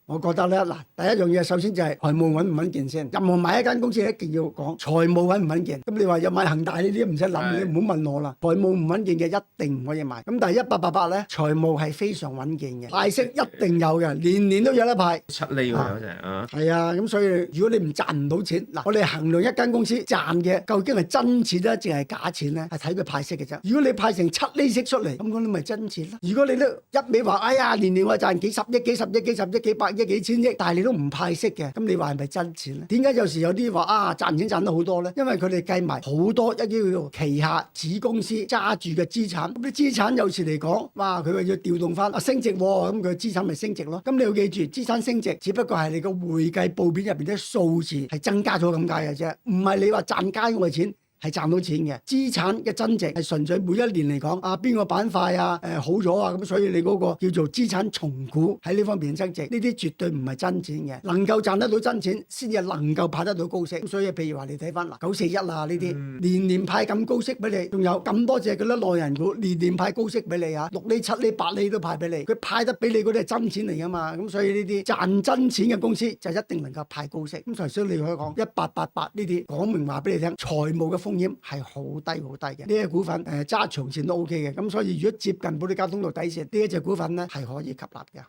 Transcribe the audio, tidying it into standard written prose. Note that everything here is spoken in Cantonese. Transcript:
我覺得咧嗱，第一樣嘢首先就係財務穩唔穩健先。任何買一間公司一定要講財務穩唔穩健。咁你話有買恒大呢啲唔使諗，你唔好問我啦。財務唔穩健嘅一定唔可以買。咁但係1888咧，財務係非常穩健嘅，派息一定有嘅，年年都有得派。7厘喎有成啊！係啊，咁所以如果你唔賺唔到錢，嗱，我哋衡量一間公司賺嘅究竟係真錢咧，定係假錢咧，係睇佢派息嘅啫。如果你派成7厘息出嚟，咁嗰啲咪真錢咯。如果你都一味話，哎呀，年年我賺幾十億、幾十億、幾十億、幾百億、幾千億，但係你都唔派息嘅，咁你話係咪真錢咧？點解有時有啲話啊賺錢賺得好多咧？因為佢哋計埋好多一啲叫做旗下子公司揸住嘅資產，咁啲資產有時嚟講，哇，佢話要調動翻升值喎，咁佢資產咪升值咯。咁你要記住，資產升值只不過係你個會計報表入邊啲數字係增加咗咁解嘅啫，唔係你話賺家用嘅錢。係賺到錢嘅，資產嘅增值係純粹每一年嚟講，啊邊個板塊啊好咗啊，咁所以你嗰個叫做資產重估喺呢方面增值，呢啲絕對唔係真錢嘅，能夠賺得到真錢先至能夠派得到高息。咁所以譬如話你睇翻嗱941啊呢啲，年年派咁高息俾你，仲有咁多隻嗰啲內人股年年派高息俾你啊，6厘、7厘、8厘都派俾你，佢派得俾你嗰啲係真錢嚟噶嘛，咁所以呢啲賺真錢嘅公司就一定能夠派高息。咁頭先你可以講1888呢啲講明話俾你聽，財務嘅風險係好低好低嘅，呢個股份揸長線都 OK 嘅，咁所以如果接近保利交通道底線，呢一隻股份咧係可以吸納嘅。